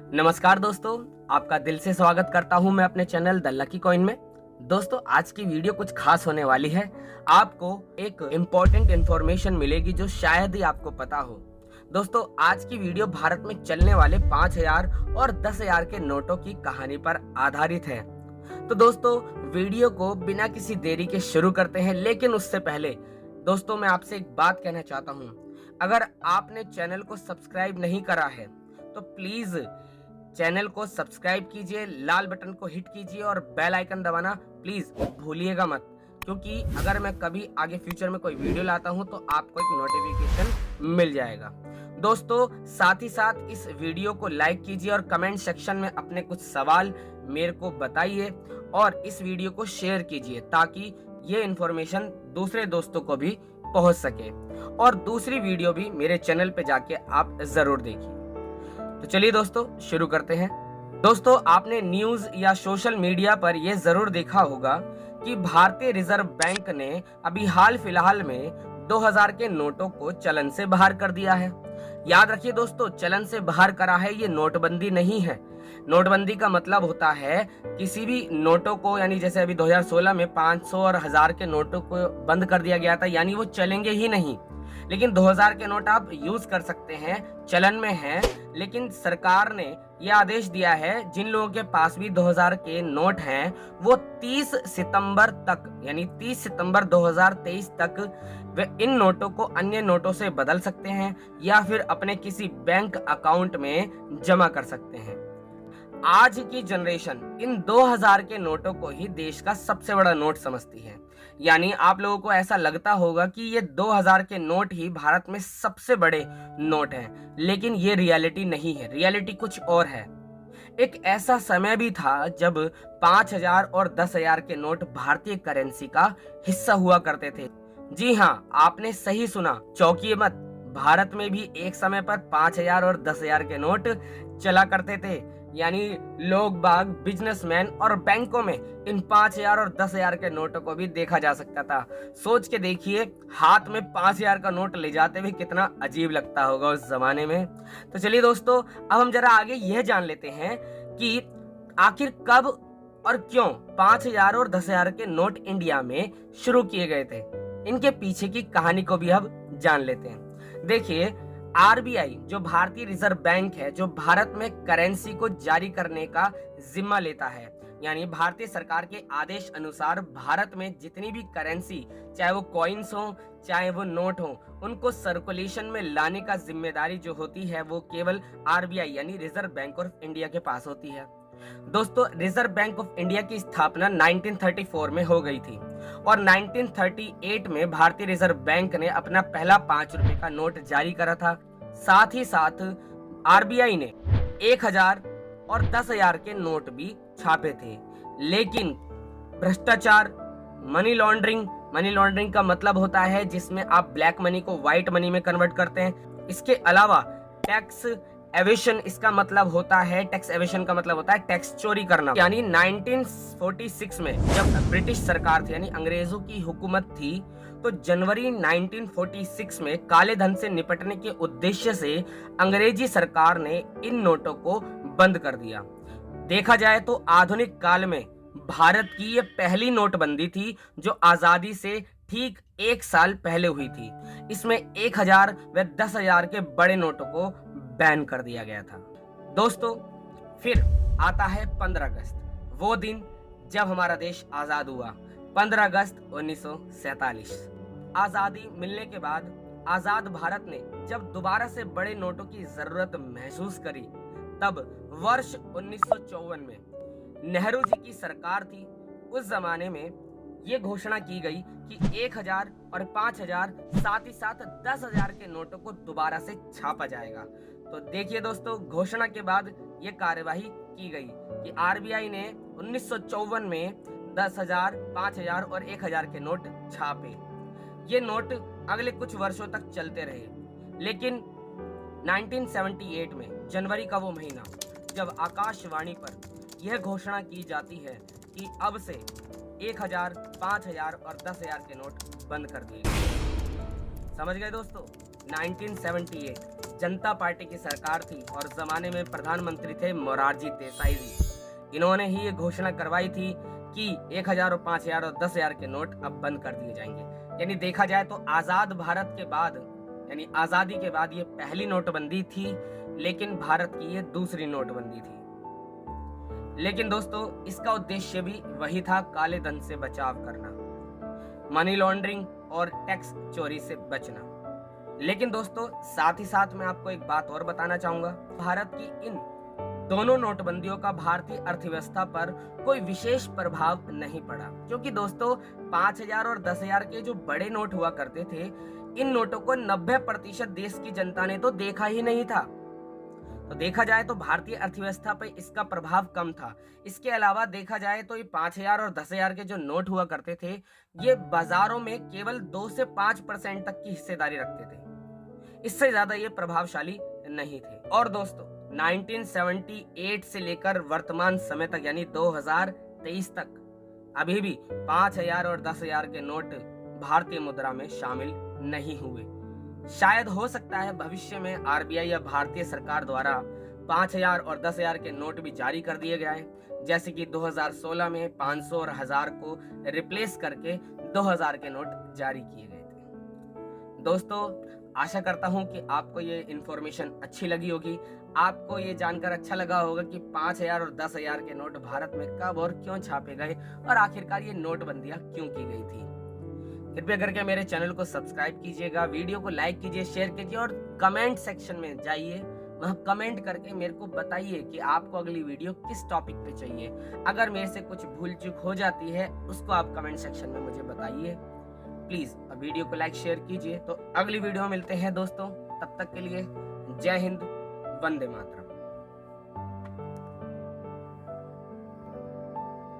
नमस्कार दोस्तों, आपका दिल से स्वागत करता हूं मैं अपने चैनल द लकी कॉइन में। दोस्तों, आज की वीडियो कुछ खास होने वाली है। आपको एक इम्पोर्टेंट इन्फॉर्मेशन मिलेगी जो शायद ही आपको पता हो। दोस्तों, आज की वीडियो भारत में चलने वाले 5,000 और 10,000 के नोटों की कहानी पर आधारित है। तो दोस्तों, वीडियो को बिना किसी देरी के शुरू करते हैं, लेकिन उससे पहले दोस्तों मैं आपसे एक बात कहना चाहता हूं। अगर आपने चैनल को सब्सक्राइब नहीं करा है तो प्लीज चैनल को सब्सक्राइब कीजिए, लाल बटन को हिट कीजिए और बेल आइकन दबाना प्लीज भूलिएगा मत, क्योंकि अगर मैं कभी आगे फ्यूचर में कोई वीडियो लाता हूं तो आपको एक नोटिफिकेशन मिल जाएगा। दोस्तों, साथ ही साथ इस वीडियो को लाइक कीजिए और कमेंट सेक्शन में अपने कुछ सवाल मेरे को बताइए और इस वीडियो को शेयर कीजिए ताकि ये इन्फॉर्मेशन दूसरे दोस्तों को भी पहुंच सके और दूसरी वीडियो भी मेरे चैनल पे जाके आप जरूर देखिए। तो चलिए दोस्तों, शुरू करते हैं। दोस्तों, आपने न्यूज या सोशल मीडिया पर यह जरूर देखा होगा कि भारतीय रिजर्व बैंक ने अभी हाल फिलहाल में 2000 के नोटों को चलन से बाहर कर दिया है। याद रखिए दोस्तों, चलन से बाहर करा है, ये नोटबंदी नहीं है। नोटबंदी का मतलब होता है किसी भी नोटों को, यानी जैसे अभी 2016 में 500 और 1000 के नोटों को बंद कर दिया गया था, यानी वो चलेंगे ही नहीं। लेकिन 2000 के नोट आप यूज कर सकते हैं, चलन में है। लेकिन सरकार ने यह आदेश दिया है जिन लोगों के पास भी 2000 के नोट हैं वो 30 सितंबर तक, यानी 30 सितंबर 2023 तक वे इन नोटों को अन्य नोटों से बदल सकते हैं या फिर अपने किसी बैंक अकाउंट में जमा कर सकते हैं। आज की जनरेशन इन 2000 के नोटों को ही देश का सबसे बड़ा नोट समझती है। यानी आप लोगों को ऐसा लगता होगा कि ये 2000 के नोट ही भारत में सबसे बड़े नोट हैं, लेकिन ये रियलिटी नहीं है। रियलिटी कुछ और है। एक ऐसा समय भी था जब 5000 और 10,000 के नोट भारतीय करेंसी का हिस्सा हुआ करते थे। जी हाँ, आपने सही सुना, चौंकिए मत। भारत में भी एक समय पर 5000 और 10,000 के नोट चला करते थे। यानी लोग बाग, बिजनेसमैन और बैंकों में इन 5000 और 10,000 के नोटों को भी देखा जा सकता था। सोच के देखिए, हाथ में 5000 का नोट ले जाते हुए कितना अजीब लगता होगा उस जमाने में। तो चलिए दोस्तों, अब हम जरा आगे यह जान लेते हैं कि आखिर कब और क्यों 5000 और 10,000 के नोट इंडिया में शुरू किए गए थे। इनके पीछे की कहानी को भी अब जान लेते हैं। देखिए, आरबीआई जो भारतीय रिजर्व बैंक है, जो भारत में करेंसी को जारी करने का जिम्मा लेता है, यानी भारतीय सरकार के आदेश अनुसार भारत में जितनी भी करेंसी, चाहे वो कॉइन्स हो चाहे वो नोट हो, उनको सर्कुलेशन में लाने का जिम्मेदारी जो होती है वो केवल आरबीआई यानी रिजर्व बैंक ऑफ इंडिया के पास होती है। दोस्तों, रिजर्व बैंक ऑफ इंडिया की स्थापना 1934 में हो गई थी और 1938 में भारतीय रिजर्व बैंक ने अपना पहला 5 रुपए का नोट जारी करा था। साथ ही साथ आरबीआई ने 1000 और 10,000 के नोट भी छापे थे। लेकिन भ्रष्टाचार, मनी लॉन्ड्रिंग का मतलब होता है जिसमें आप ब्लैक मनी को व्हाइट मनी में कन्वर्ट करते हैं। इसके अलावा टैक्स एवेशन, इसका मतलब होता है, टैक्स एवेशन का मतलब होता है टैक्स चोरी करना। यानी 1946 में जब ब्रिटिश सरकार थी, यानी अंग्रेजों की हुकूमत थी, तो जनवरी 1946 में काले धन से निपटने के उद्देश्य से अंग्रेजी सरकार ने इन नोटों को बंद कर दिया। देखा जाए तो आधुनिक काल में भारत की ये पहली नोटबंदी थी जो आजादी से ठीक 1 साल पहले हुई थी। इसमें 1000 व 10,000 के बड़े नोटों को बैन कर दिया गया था। दोस्तों, फिर आता है 15 अगस्त, वो दिन जब हमारा देश आजाद हुआ। 15 अगस्त 1947। आजादी मिलने के बाद आजाद भारत ने जब दोबारा से बड़े नोटों की जरूरत महसूस करी, तब वर्ष 1954 में नेहरू जी की सरकार थी। उस जमाने में ये घोषणा की गई कि 1000 और 5000 साथ ही साथ 10,000 के नोटों को दोबारा से छापा जाएगा। तो देखिए दोस्तों, घोषणा के बाद ये कार्यवाही की गई कि आरबीआई ने 1954 में 10,000, 5000 और 1000 के नोट छापे। ये नोट अगले कुछ वर्षों तक चलते रहे। लेकिन 1978 में जनवरी का वो महीना जब आकाशवाणी पर यह घोषणा की जाती है कि अब से 1000, 5000 और 10,000 के नोट बंद कर दिए गए। समझ गए दोस्तों, 1978 जनता पार्टी की सरकार थी और जमाने में प्रधानमंत्री थे मोरारजी देसाई जी। इन्होंने ही ये घोषणा करवाई थी कि 1000 और 5000 और 10,000 के नोट अब बंद कर दिए जाएंगे। यानी देखा जाए तो आजाद भारत के बाद, यानी आजादी के बाद ये पहली नोटबंदी थी, लेकिन भारत की ये दूसरी नोटबंदी थी। लेकिन दोस्तों इसका उद्देश्य भी वही था, काले धन से बचाव करना, मनी लॉन्ड्रिंग और टैक्स चोरी से बचना। लेकिन दोस्तों साथ ही साथ मैं आपको एक बात और बताना चाहूंगा, भारत की इन दोनों नोटबंदियों का भारतीय अर्थव्यवस्था पर कोई विशेष प्रभाव नहीं पड़ा, क्योंकि दोस्तों 5000 और 10,000 के जो बड़े नोट हुआ करते थे, इन नोटों को 90% देश की जनता ने तो देखा ही नहीं था। तो देखा जाए तो भारतीय अर्थव्यवस्था पर इसका प्रभाव कम था। इसके अलावा देखा जाए तो ये 5000 और 10,000 के जो नोट हुआ करते थे, ये बाजारों में केवल 2 से 5% तक की हिस्सेदारी रखते थे, इससे ज्यादा ये प्रभावशाली नहीं थे। और दोस्तों 1978 से लेकर वर्तमान समय तक यानी 2023 तक अभी भी 5000 और 10,000 के नोट भारतीय मुद्रा में शामिल नहीं हुए। शायद हो सकता है भविष्य में आरबीआई या भारतीय सरकार द्वारा 5000 और 10,000 के नोट भी जारी कर दिए गए, जैसे कि 2016 में 500 और 1000 को रिप्लेस करके 2000 के नोट जारी किए गए थे। दोस्तों आशा करता हूं कि आपको ये इन्फॉर्मेशन अच्छी लगी होगी, आपको ये जानकर अच्छा लगा होगा कि 5000 और 10,000 के नोट भारत में कब और क्यों छापे गए और आखिरकार ये नोटबंदियां क्यों की गई थी। कृपया करके मेरे चैनल को सब्सक्राइब कीजिएगा, वीडियो को लाइक कीजिए, शेयर कीजिए और कमेंट सेक्शन में जाइए, वहां कमेंट करके मेरे को बताइए कि आपको अगली वीडियो किस टॉपिक पे चाहिए। अगर मेरे से कुछ भूल चूक हो जाती है उसको आप कमेंट सेक्शन में मुझे बताइए। प्लीज वीडियो को लाइक शेयर कीजिए। तो अगली वीडियो में मिलते हैं दोस्तों, तब तक के लिए जय हिंद, वंदे मातरम।